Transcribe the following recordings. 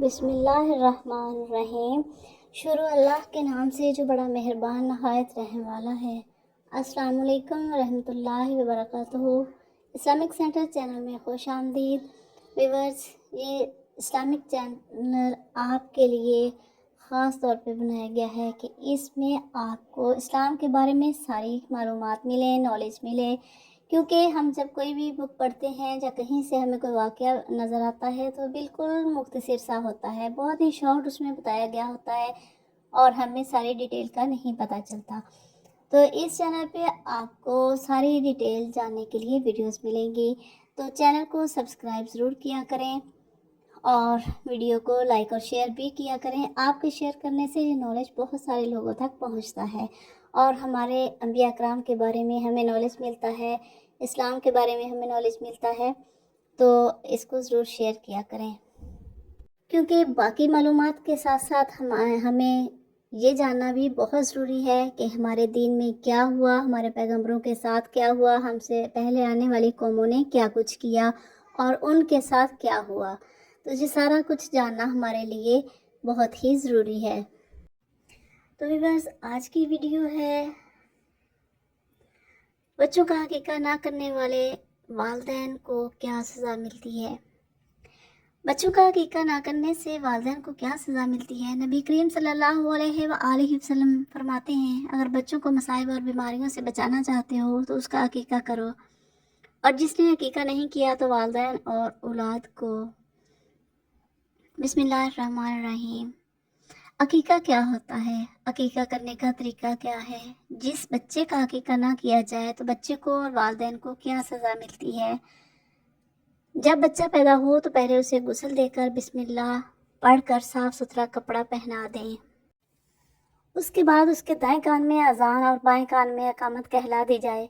بسم اللہ الرحمن الرحیم۔ شروع اللہ کے نام سے جو بڑا مہربان نہایت رحم والا ہے۔ السلام علیکم ورحمۃ اللہ وبرکاتہ۔ اسلامک سینٹر چینل میں خوش آمدید ویورز۔ یہ اسلامک چینل آپ کے لیے خاص طور پہ بنایا گیا ہے کہ اس میں آپ کو اسلام کے بارے میں ساری معلومات ملیں، نالج ملے، کیونکہ ہم جب کوئی بھی بک پڑھتے ہیں یا کہیں سے ہمیں کوئی واقعہ نظر آتا ہے تو بالکل مختصر سا ہوتا ہے، بہت ہی شارٹ اس میں بتایا گیا ہوتا ہے اور ہمیں ساری ڈیٹیل کا نہیں پتہ چلتا۔ تو اس چینل پہ آپ کو ساری ڈیٹیل جاننے کے لیے ویڈیوز ملیں گی، تو چینل کو سبسکرائب ضرور کیا کریں اور ویڈیو کو لائک اور شیئر بھی کیا کریں۔ آپ کے شیئر کرنے سے یہ نالج بہت سارے لوگوں تک پہنچتا ہے اور ہمارے انبیاء اکرام کے بارے میں ہمیں نالج ملتا ہے، اسلام کے بارے میں ہمیں نالج ملتا ہے، تو اس کو ضرور شیئر کیا کریں، کیونکہ باقی معلومات کے ساتھ ساتھ ہمیں یہ جاننا بھی بہت ضروری ہے کہ ہمارے دین میں کیا ہوا، ہمارے پیغمبروں کے ساتھ کیا ہوا، ہم سے پہلے آنے والی قوموں نے کیا کچھ کیا اور ان کے ساتھ کیا ہوا۔ تو یہ سارا کچھ جاننا ہمارے لیے بہت ہی ضروری ہے۔ تو ویورز، آج کی ویڈیو ہے بچوں کا عقیقہ نہ کرنے والے والدین کو کیا سزا ملتی ہے۔ بچوں کا عقیقہ نہ کرنے سے والدین کو کیا سزا ملتی ہے؟ نبی کریم صلی اللہ علیہ وآلہ وسلم فرماتے ہیں، اگر بچوں کو مصائب اور بیماریوں سے بچانا چاہتے ہو تو اس کا عقیقہ کرو، اور جس نے عقیقہ نہیں کیا تو والدین اور اولاد کو۔ بسم اللہ الرحمن الرحیم۔ عقیقہ کیا ہوتا ہے؟ عقیقہ کرنے کا طریقہ کیا ہے؟ جس بچے کا عقیقہ نہ کیا جائے تو بچے کو اور والدین کو کیا سزا ملتی ہے؟ جب بچہ پیدا ہو تو پہلے اسے غسل دے کر بسم اللہ پڑھ کر صاف ستھرا کپڑا پہنا دیں۔ اس کے بعد اس کے دائیں کان میں اذان اور بائیں کان میں اقامت کہلا دی جائے۔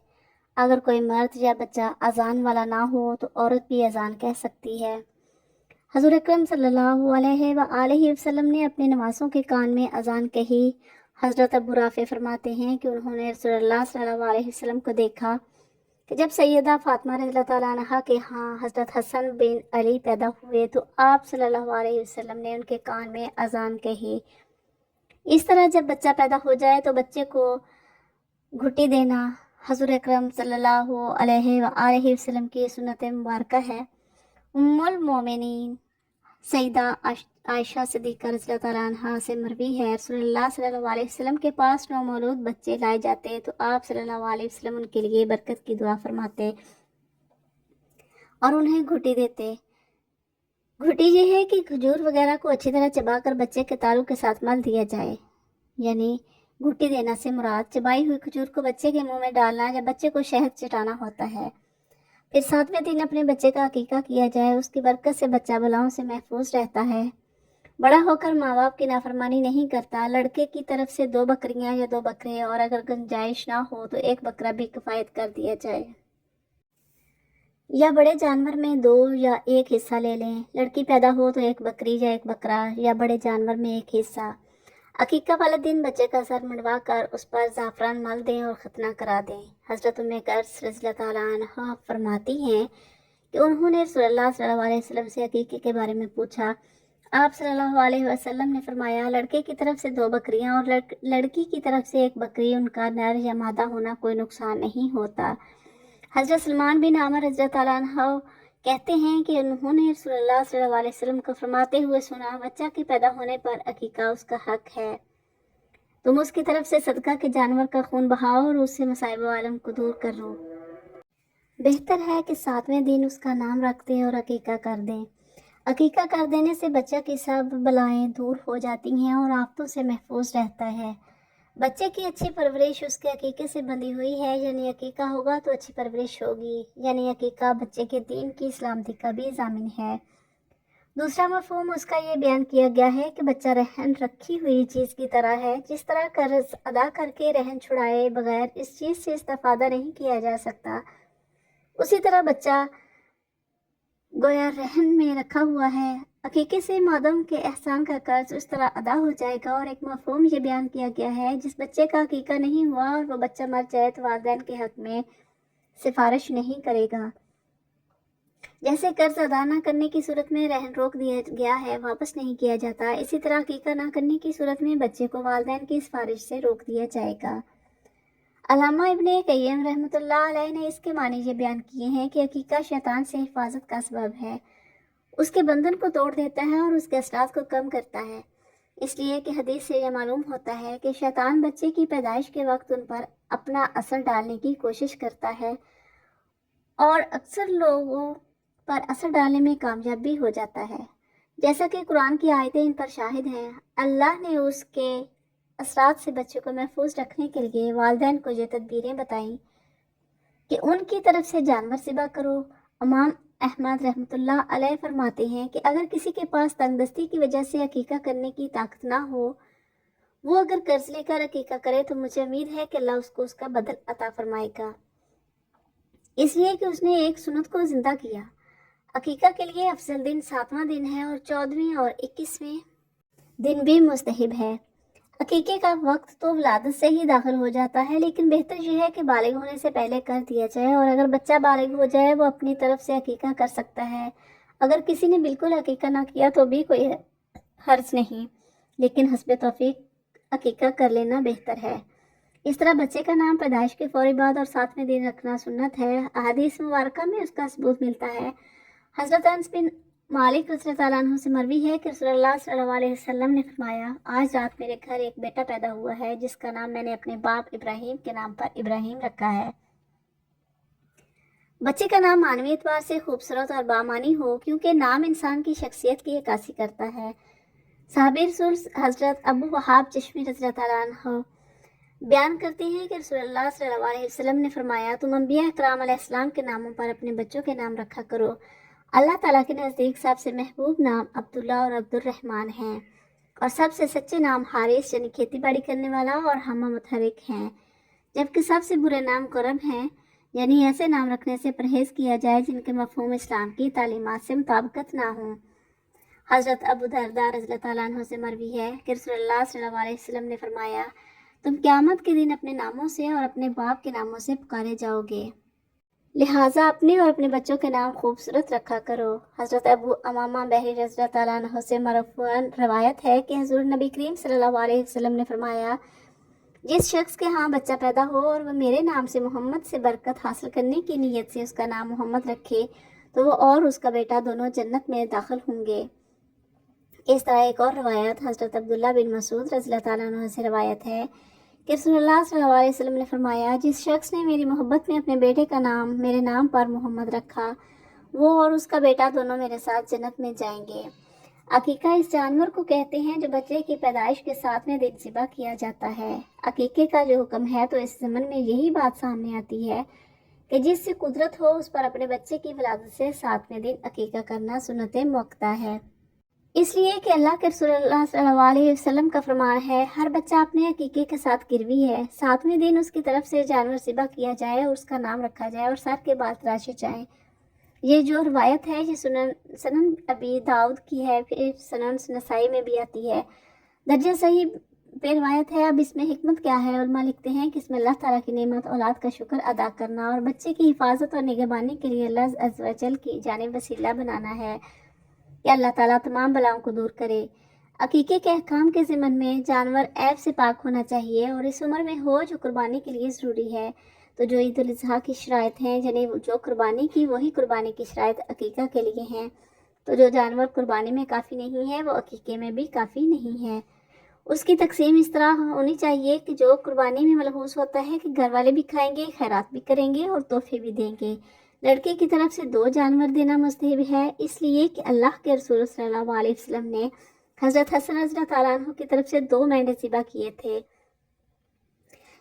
اگر کوئی مرد یا بچہ اذان والا نہ ہو تو عورت بھی اذان کہہ سکتی ہے۔ حضور اکرم صلی اللہ علیہ وآلہ وسلم نے اپنے نواسوں کے کان میں اذان کہی۔ حضرت ابو رافع فرماتے ہیں کہ انہوں نے رسول اللہ صلی اللہ علیہ وسلم کو دیکھا کہ جب سیدہ فاطمہ رضی اللہ تعالیٰ عنہا کے ہاں حضرت حسن بن علی پیدا ہوئے تو آپ صلی اللہ علیہ وسلم نے ان کے کان میں اذان کہی۔ اس طرح جب بچہ پیدا ہو جائے تو بچے کو گھٹی دینا حضور اکرم صلی اللہ علیہ وآلہ وسلم کی سنت مبارکہ ہے۔ ام المومنین سیدہ عائشہ صدیقہ رضی اللہ تعالیٰ عنہا سے مروی ہے، رسول اللہ صلی اللہ علیہ وسلم کے پاس نومولود بچے لائے جاتے تو آپ صلی اللہ علیہ وسلم ان کے لیے برکت کی دعا فرماتے اور انہیں گھٹی دیتے۔ گھٹی یہ ہے کہ کھجور وغیرہ کو اچھی طرح چبا کر بچے کے تالو کے ساتھ مل دیا جائے، یعنی گھٹی دینا سے مراد چبائی ہوئی کھجور کو بچے کے منہ میں ڈالنا یا بچے کو شہد چٹانا ہوتا ہے۔ پھر 7ویں دن اپنے بچے کا عقیقہ کیا جائے، اس کی برکت سے بچہ بلاؤں سے محفوظ رہتا ہے، بڑا ہو کر ماں باپ کی نافرمانی نہیں کرتا۔ لڑکے کی طرف سے 2 بکریاں یا 2 بکرے، اور اگر گنجائش نہ ہو تو 1 بکرا بھی کفایت کر دیا جائے، یا بڑے جانور میں 2 یا 1 حصہ لے لیں۔ لڑکی پیدا ہو تو 1 بکری یا 1 بکرا یا بڑے جانور میں 1 حصہ۔ عقیقہ والے دن بچے کا سر منڈوا کر اس پر زعفران مل دیں اور ختنہ کرا دیں۔ حضرت ام قرظ رضی اللہ تعالیٰ عنہا فرماتی ہیں کہ انہوں نے رسول اللہ صلی اللہ علیہ وسلم سے عقیقے کے بارے میں پوچھا۔ آپ صلی اللہ علیہ وسلم نے فرمایا، لڑکے کی طرف سے 2 بکریاں اور لڑکی کی طرف سے 1 بکری، ان کا نر یا مادہ ہونا کوئی نقصان نہیں ہوتا۔ حضرت سلمان بن عامر رضی اللہ تعالیٰ عنہ کہتے ہیں کہ انہوں نے رسول اللہ صلی اللہ علیہ وسلم کو فرماتے ہوئے سنا، بچہ کے پیدا ہونے پر عقیقہ اس کا حق ہے، تم اس کی طرف سے صدقہ کے جانور کا خون بہاؤ اور اس سے مصائب عالم کو دور کرو۔ بہتر ہے کہ 7ویں دن اس کا نام رکھ دیں اور عقیقہ کر دیں۔ عقیقہ کر دینے سے بچہ کی سب بلائیں دور ہو جاتی ہیں اور آفتوں سے محفوظ رہتا ہے۔ بچے کی اچھی پرورش اس کے عقیقے سے بندھی ہوئی ہے، یعنی عقیقہ ہوگا تو اچھی پرورش ہوگی، یعنی عقیقہ بچے کے دین کی سلامتی کا بھی ضامن ہے۔ دوسرا مفہوم اس کا یہ بیان کیا گیا ہے کہ بچہ رہن رکھی ہوئی چیز کی طرح ہے، جس طرح قرض ادا کر کے رہن چھڑائے بغیر اس چیز سے استفادہ نہیں کیا جا سکتا، اسی طرح بچہ گویا رہن میں رکھا ہوا ہے۔ عقیقے سے مادم کے احسان کا قرض اس طرح ادا ہو جائے گا۔ اور ایک مفہوم یہ بیان کیا گیا ہے، جس بچے کا عقیقہ نہیں ہوا اور وہ بچہ مر جائے تو والدین کے حق میں سفارش نہیں کرے گا، جیسے قرض ادا نہ کرنے کی صورت میں رہن روک دیا گیا ہے، واپس نہیں کیا جاتا، اسی طرح عقیقہ نہ کرنے کی صورت میں بچے کو والدین کی سفارش سے روک دیا جائے گا۔ علامہ ابن قیم رحمۃ اللہ علیہ نے اس کے معنی یہ بیان کیے ہیں کہ عقیقہ شیطان سے حفاظت کا سبب ہے، اس کے بندھن کو توڑ دیتا ہے اور اس کے اثرات کو کم کرتا ہے، اس لیے کہ حدیث سے یہ معلوم ہوتا ہے کہ شیطان بچے کی پیدائش کے وقت ان پر اپنا اثر ڈالنے کی کوشش کرتا ہے اور اکثر لوگوں پر اثر ڈالنے میں کامیاب بھی ہو جاتا ہے، جیسا کہ قرآن کی آیتیں ان پر شاہد ہیں۔ اللہ نے اس کے اثرات سے بچے کو محفوظ رکھنے کے لیے والدین کو یہ تدبیریں بتائیں کہ ان کی طرف سے جانور ذبح کرو۔ امام احمد رحمۃ اللہ علیہ فرماتے ہیں کہ اگر کسی کے پاس تنگ دستی کی وجہ سے عقیقہ کرنے کی طاقت نہ ہو، وہ اگر قرض لے کر عقیقہ کرے تو مجھے امید ہے کہ اللہ اس کو اس کا بدل عطا فرمائے گا، اس لیے کہ اس نے ایک سنت کو زندہ کیا۔ عقیقہ کے لیے افضل دن 7واں دن ہے اور 14ویں اور 21ویں دن بھی مستحب ہے۔ عقیقے کا وقت تو ولادت سے ہی داخل ہو جاتا ہے، لیکن بہتر یہ ہے کہ بالغ ہونے سے پہلے کر دیا جائے، اور اگر بچہ بالغ ہو جائے وہ اپنی طرف سے عقیقہ کر سکتا ہے۔ اگر کسی نے بالکل عقیقہ نہ کیا تو بھی کوئی حرج نہیں، لیکن حسب توفیق عقیقہ کر لینا بہتر ہے۔ اس طرح بچے کا نام پیدائش کے فوری بعد اور 7ویں دن رکھنا سنت ہے۔ احادیث مبارکہ میں اس کا ثبوت ملتا ہے۔ حضرت انس بن مالک رضی اللہ عنہ سے مروی ہے کہ رسول اللہ صلی اللہ علیہ وسلم نے فرمایا، آج رات میرے گھر ایک بیٹا پیدا ہوا ہے جس کا نام میں نے اپنے باپ ابراہیم کے نام پر ابراہیم رکھا ہے۔ بچے کا نام معنوی اعتبار سے خوبصورت اور بامانی ہو، کیونکہ نام انسان کی شخصیت کی عکاسی کرتا ہے۔ صحابی رسول حضرت ابو وہاب چشمی رضی اللہ عنہ بیان کرتے ہیں کہ رسول اللہ صلی اللہ علیہ وسلم نے فرمایا، تم انبیاء اکرام علیہ السلام کے ناموں پر اپنے بچوں کے نام رکھا کرو۔ اللہ تعالیٰ کے نزدیک سب سے محبوب نام عبداللہ اور عبد الرحمن ہیں، اور سب سے سچے نام حارث یعنی کھیتی باڑی کرنے والا اور ہمہ متحرک ہیں، جبکہ سب سے برے نام قرب ہیں، یعنی ایسے نام رکھنے سے پرہیز کیا جائے جن کے مفہوم اسلام کی تعلیمات سے مطابقت نہ ہوں۔ حضرت ابو درداء رضی اللہ عنہ سے مروی ہے کہ رسول اللہ صلی اللہ علیہ وسلم نے فرمایا، تم قیامت کے دن اپنے ناموں سے اور اپنے باپ کے ناموں سے پکارے جاؤ گے، لہٰذا اپنے اور اپنے بچوں کے نام خوبصورت رکھا کرو۔ حضرت ابو امامہ بحری رضی اللہ عنہ سے مرفوعاً روایت ہے کہ حضور نبی کریم صلی اللہ علیہ وسلم نے فرمایا، جس شخص کے ہاں بچہ پیدا ہو اور وہ میرے نام سے محمد سے برکت حاصل کرنے کی نیت سے اس کا نام محمد رکھے تو وہ اور اس کا بیٹا دونوں جنت میں داخل ہوں گے۔ اس طرح ایک اور روایت حضرت عبداللہ بن مسعود رضی اللہ عنہ سے روایت ہے کہ رسول اللہ صلی اللہ علیہ وسلم نے فرمایا، جس شخص نے میری محبت میں اپنے بیٹے کا نام میرے نام پر محمد رکھا، وہ اور اس کا بیٹا دونوں میرے ساتھ جنت میں جائیں گے۔ عقیقہ اس جانور کو کہتے ہیں جو بچے کی پیدائش کے 7ویں دن ذبح کیا جاتا ہے۔ عقیقے کا جو حکم ہے تو اس ضمن میں یہی بات سامنے آتی ہے کہ جس سے قدرت ہو اس پر اپنے بچے کی ولادت سے 7ویں دن عقیقہ کرنا سنت موقتہ ہے، اس لیے کہ اللہ کے رسول اللہ صلی اللہ علیہ وسلم کا فرمان ہے، ہر بچہ اپنے عقیقے کے ساتھ گروی ہے، 7ویں دن اس کی طرف سے جانور ذبح کیا جائے اور اس کا نام رکھا جائے اور سر کے بال تراشے جائیں۔ یہ جو روایت ہے یہ سنن ابی داؤد کی ہے، پھر سنن نسائی میں بھی آتی ہے، درجہ صحیح پہ روایت ہے۔ اب اس میں حکمت کیا ہے؟ علماء لکھتے ہیں کہ اس میں اللہ تعالیٰ کی نعمت اولاد کا شکر ادا کرنا اور بچے کی حفاظت اور نگہبانی کے لیے اللہ عز و جل کی جانب وسیلہ بنانا ہے کہ اللہ تعالیٰ تمام بلاؤں کو دور کرے۔ عقیقے کے احکام کے ضمن میں جانور عیب سے پاک ہونا چاہیے اور اس عمر میں ہو جو قربانی کے لیے ضروری ہے۔ تو جو عید الاضحیٰ کی شرائط ہیں، یعنی جو قربانی کی وہی قربانی کی شرائط عقیقہ کے لیے ہیں، تو جو جانور قربانی میں کافی نہیں ہے وہ عقیقے میں بھی کافی نہیں ہے۔ اس کی تقسیم اس طرح ہونی چاہیے کہ جو قربانی میں ملحوظ ہوتا ہے کہ گھر والے بھی کھائیں گے، خیرات بھی کریں گے اور تحفے بھی دیں گے۔ لڑکے کی طرف سے 2 جانور دینا مستحب ہے، اس لیے کہ اللہ کے رسول صلی اللہ علیہ وسلم نے حضرت حسن رضی اللہ عنہ کی طرف سے 2 مینڈے ذبح کیے تھے،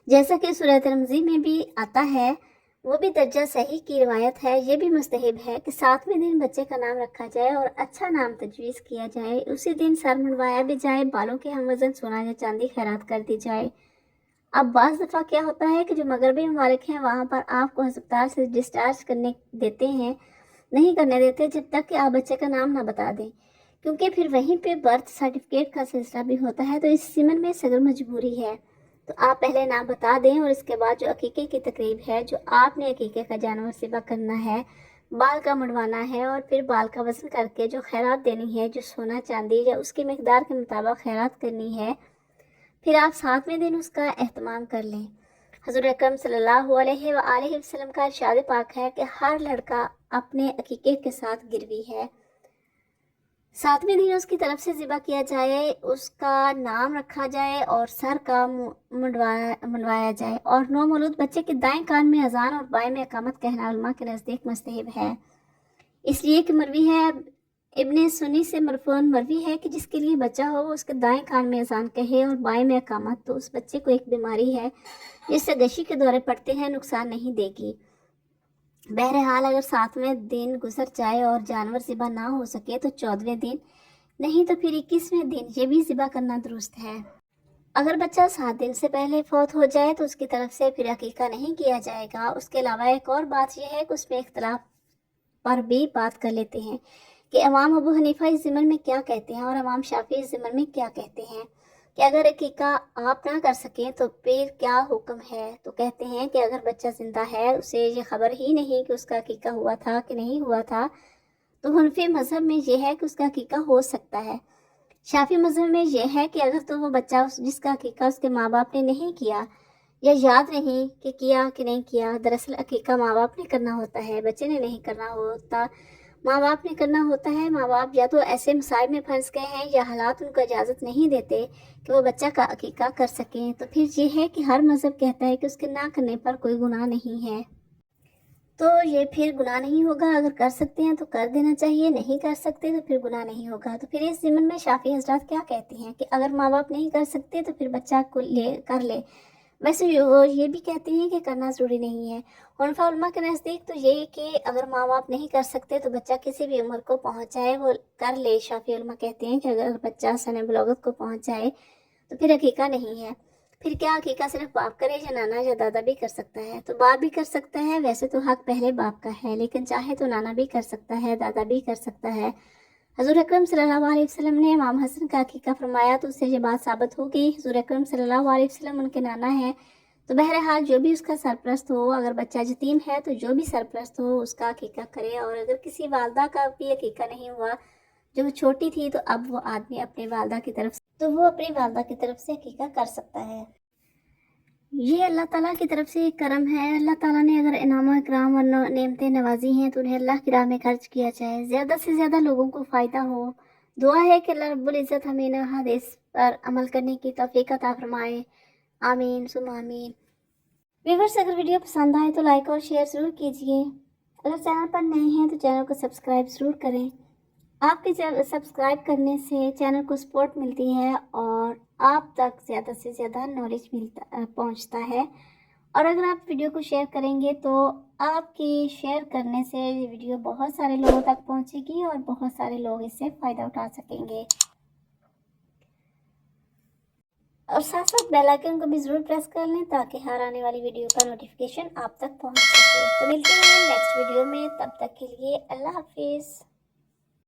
جیسا کہ سورہ ترمذی میں بھی آتا ہے، وہ بھی درجہ صحیح کی روایت ہے۔ یہ بھی مستحب ہے کہ 7ویں دن بچے کا نام رکھا جائے اور اچھا نام تجویز کیا جائے، اسی دن سر منڈوایا بھی جائے، بالوں کے ہم وزن سونا یا چاندی خیرات کر دی جائے۔ اب بعض دفعہ کیا ہوتا ہے کہ جو مغربی ممالک ہیں وہاں پر آپ کو ہسپتال سے ڈسچارج کرنے دیتے ہیں، نہیں کرنے دیتے جب تک کہ آپ بچے کا نام نہ بتا دیں، کیونکہ پھر وہیں پہ برتھ سرٹیفکیٹ کا سلسلہ بھی ہوتا ہے، تو اس ضمن میں سخت مجبوری ہے، تو آپ پہلے نام بتا دیں اور اس کے بعد جو عقیقے کی تقریب ہے، جو آپ نے عقیقے کا جانور ذبح کرنا ہے بال کا منڈوانا ہے اور پھر بال کا وزن کر کے جو خیرات دینی ہے، جو سونا چاندی یا اس کی مقدار کے مطابق خیرات کرنی ہے، پھر آپ 7ویں دن اس کا اہتمام کر لیں۔ حضور اکرم صلی اللہ علیہ وآلہ وسلم کا ارشاد پاک ہے کہ ہر لڑکا اپنے عقیقے کے ساتھ گروی ہے۔ 7ویں دن اس کی طرف سے ذبح کیا جائے، اس کا نام رکھا جائے اور سر کا منڈوایا جائے، اور نومولود بچے کے دائیں کان میں اذان اور بائیں میں اقامت کہنا علماء کے نزدیک مستحب ہے، اس لیے کہ مروی ہے ابن سنی سے مرفوعاً مروی ہے کہ جس کے لیے بچہ ہو وہ اس کے دائیں کان میں اذان کہے اور بائیں میں اقامت، تو اس بچے کو ایک بیماری ہے جس سے غشی کے دورے پڑتے ہیں، نقصان نہیں دے گی۔ بہرحال اگر 7ویں دن گزر جائے اور جانور ذبح نہ ہو سکے تو 14ویں دن، نہیں تو پھر 21ویں دن یہ بھی ذبح کرنا درست ہے۔ اگر بچہ 7 دن سے پہلے فوت ہو جائے تو اس کی طرف سے پھر عقیقہ نہیں کیا جائے گا۔ اس کے علاوہ ایک اور بات یہ ہے کہ اس میں اختلاف پر بھی بات کر لیتے ہیں کہ امام ابو حنیفہ اس ضمن میں کیا کہتے ہیں اور امام شافعی اس ضمن میں کیا کہتے ہیں کہ اگر عقیقہ آپ نہ کر سکیں تو پھر کیا حکم ہے۔ تو کہتے ہیں کہ اگر بچہ زندہ ہے، اسے یہ خبر ہی نہیں کہ اس کا عقیقہ ہوا تھا کہ نہیں ہوا تھا، تو حنفی مذہب میں یہ ہے کہ اس کا عقیقہ ہو سکتا ہے۔ شافعی مذہب میں یہ ہے کہ اگر تو وہ بچہ جس کا عقیقہ اس کے ماں باپ نے نہیں کیا یا یاد نہیں کہ کیا کہ نہیں کیا، دراصل عقیقہ ماں باپ نے کرنا ہوتا ہے، بچے نے نہیں کرنا ہوتا، ماں باپ نے کرنا ہوتا ہے۔ ماں باپ یا تو ایسے مصائب میں پھنس گئے ہیں یا حالات ان کو اجازت نہیں دیتے کہ وہ بچہ کا عقیقہ کر سکیں، تو پھر یہ ہے کہ ہر مذہب کہتا ہے کہ اس کے نہ کرنے پر کوئی گناہ نہیں ہے، تو یہ پھر گناہ نہیں ہوگا۔ اگر کر سکتے ہیں تو کر دینا چاہیے، نہیں کر سکتے تو پھر گناہ نہیں ہوگا۔ تو پھر اس ضمن میں شافعی حضرات کیا کہتے ہیں کہ اگر ماں باپ نہیں کر سکتے تو پھر بچہ کو کر لے۔ ویسے یہ بھی کہتے ہیں کہ کرنا ضروری نہیں ہے۔ حنفی علماء کے نزدیک تو یہ کہ اگر ماں باپ نہیں کر سکتے تو بچہ کسی بھی عمر کو پہنچ جائے وہ کر لے۔ شافعی علماء کہتے ہیں کہ اگر بچہ سن بلوغت کو پہنچ جائے تو پھر عقیقہ نہیں ہے۔ پھر کیا عقیقہ صرف باپ کرے یا نانا یا دادا بھی کر سکتا ہے؟ تو باپ بھی کر سکتا ہے، ویسے تو حق پہلے باپ کا ہے، لیکن چاہے تو نانا بھی کر سکتا ہے، دادا بھی کر سکتا ہے۔ حضور اکرم صلی اللہ علیہ وسلم نے امام حسن کا عقیقہ فرمایا تو اس سے یہ بات ثابت ہو گئی۔ حضور اکرم صلی اللہ علیہ وسلم ان کے نانا ہیں، تو بہرحال جو بھی اس کا سرپرست ہو، اگر بچہ یتیم ہے تو جو بھی سرپرست ہو اس کا عقیقہ کرے، اور اگر کسی والدہ کا بھی عقیقہ نہیں ہوا جو وہ چھوٹی تھی تو اب وہ آدمی اپنی والدہ کی طرف سے عقیقہ کر سکتا ہے۔ یہ اللہ تعالیٰ کی طرف سے ایک کرم ہے۔ اللہ تعالیٰ نے اگر انعام و اکرام اور نعمتیں نوازی ہیں تو انہیں اللہ کی راہ میں خرچ کیا جائے، زیادہ سے زیادہ لوگوں کو فائدہ ہو۔ دعا ہے کہ اللہ رب العزت ہمیں ان حدیث پر عمل کرنے کی توفیق عطا فرمائے، آمین ثم آمین۔ ویورز، اگر ویڈیو پسند آئے تو لائک اور شیئر ضرور کیجیے۔ اگر چینل پر نئے ہیں تو چینل کو سبسکرائب ضرور کریں۔ آپ کے سبسکرائب کرنے سے چینل کو سپورٹ ملتی ہے اور آپ تک زیادہ سے زیادہ نالج پہنچتا ہے، اور اگر آپ ویڈیو کو شیئر کریں گے تو آپ کے شیئر کرنے سے یہ ویڈیو بہت سارے لوگوں تک پہنچے گی اور بہت سارے لوگ اس سے فائدہ اٹھا سکیں گے۔ اور ساتھ ساتھ بیل آئیکن کو بھی ضرور پریس کر لیں تاکہ ہر آنے والی ویڈیو کا نوٹیفیکیشن آپ تک پہنچ سکے۔ تو ملتے ہیں نیکسٹ ویڈیو میں، تب تک کے لیے اللہ حافظ۔